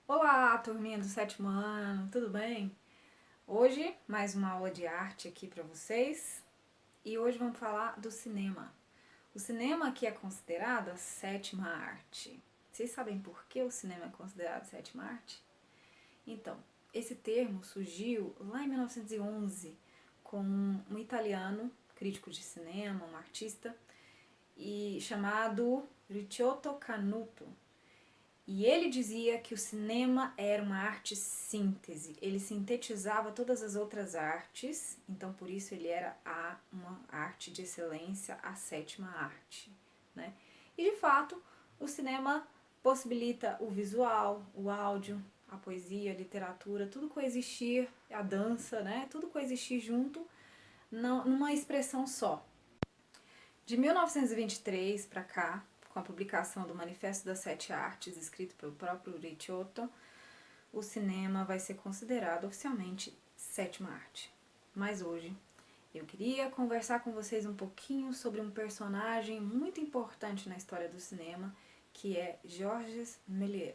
Olá, turminha do sétimo ano, tudo bem? Hoje, mais uma aula de arte aqui para vocês e hoje vamos falar do cinema. O cinema aqui é considerado a sétima arte. Vocês sabem por que o cinema é considerado a sétima arte? Então, esse termo surgiu lá em 1911 com um italiano, crítico de cinema, um artista, chamado Ricciotto Canuto. E ele dizia que o cinema era uma arte síntese, ele sintetizava todas as outras artes, então por isso ele era uma arte de excelência, a sétima arte, né? E de fato, o cinema possibilita o visual, o áudio, a poesia, a literatura, tudo coexistir, a dança, né? Tudo coexistir junto numa expressão só. De 1923 para cá, com a publicação do Manifesto das Sete Artes, escrito pelo próprio Ricciotto, o cinema vai ser considerado oficialmente sétima arte. Mas hoje eu queria conversar com vocês um pouquinho sobre um personagem muito importante na história do cinema, que é Georges Méliès,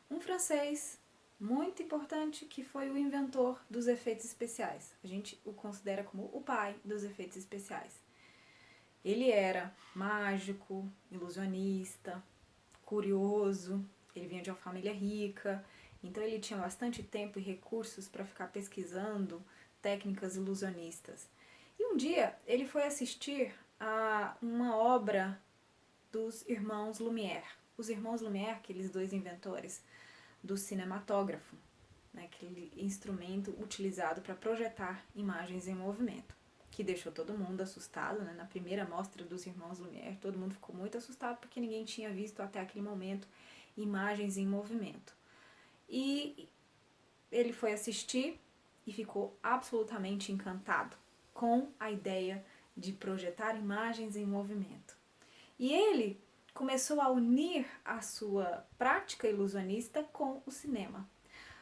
um francês muito importante que foi o inventor dos efeitos especiais. A gente o considera como o pai dos efeitos especiais. Ele era mágico, ilusionista, curioso, ele vinha de uma família rica, então ele tinha bastante tempo e recursos para ficar pesquisando técnicas ilusionistas. E um dia ele foi assistir a uma obra dos irmãos Lumière. Os irmãos Lumière, aqueles dois inventores do cinematógrafo, né, aquele instrumento utilizado para projetar imagens em movimento, que deixou todo mundo assustado, né? Na primeira mostra dos irmãos Lumière, todo mundo ficou muito assustado porque ninguém tinha visto até aquele momento imagens em movimento. E ele foi assistir e ficou absolutamente encantado com a ideia de projetar imagens em movimento. E ele começou a unir a sua prática ilusionista com o cinema.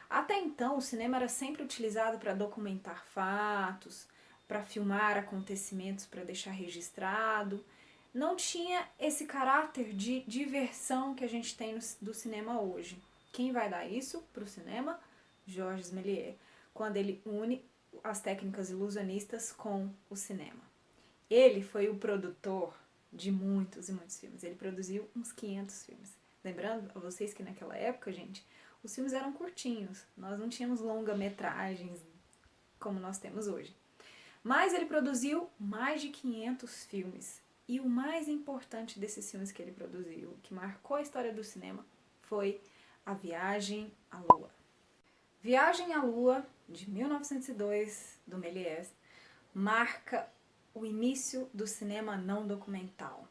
Até então, o cinema era sempre utilizado para documentar fatos, para filmar acontecimentos, para deixar registrado. Não tinha esse caráter de diversão que a gente tem do cinema hoje. Quem vai dar isso para o cinema? Georges Méliès, quando ele une as técnicas ilusionistas com o cinema. Ele foi o produtor de muitos e muitos filmes. Ele produziu uns 500 filmes. Lembrando a vocês que naquela época, gente, os filmes eram curtinhos. Nós não tínhamos longa-metragens como nós temos hoje. Mas ele produziu mais de 500 filmes. E o mais importante desses filmes que ele produziu, que marcou a história do cinema, foi A Viagem à Lua. Viagem à Lua, de 1902, do Méliès, marca o início do cinema não documental,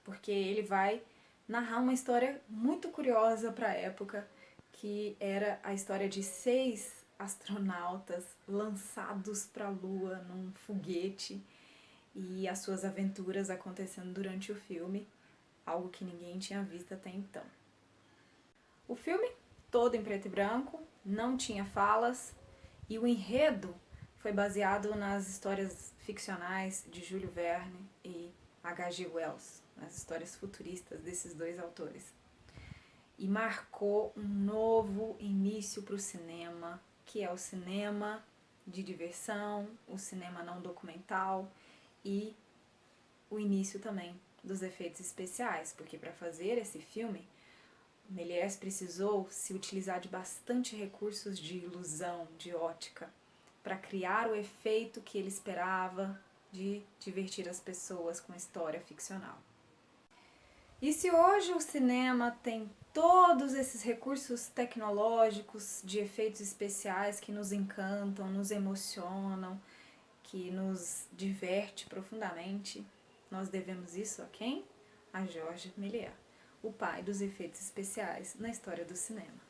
porque ele vai narrar uma história muito curiosa para a época, que era a história de 6 astronautas lançados para a Lua num foguete e as suas aventuras acontecendo durante o filme, algo que ninguém tinha visto até então. O filme, todo em preto e branco, não tinha falas e o enredo foi baseado nas histórias ficcionais de Júlio Verne e H.G. Wells, nas histórias futuristas desses dois autores. E marcou um novo início para o cinema, que é o cinema de diversão, o cinema não documental e o início também dos efeitos especiais, porque para fazer esse filme, Méliès precisou se utilizar de bastante recursos de ilusão, de ótica, para criar o efeito que ele esperava de divertir as pessoas com a história ficcional. E se hoje o cinema tem todos esses recursos tecnológicos de efeitos especiais que nos encantam, nos emocionam, que nos diverte profundamente, nós devemos isso a quem? A Georges Méliès, o pai dos efeitos especiais na história do cinema.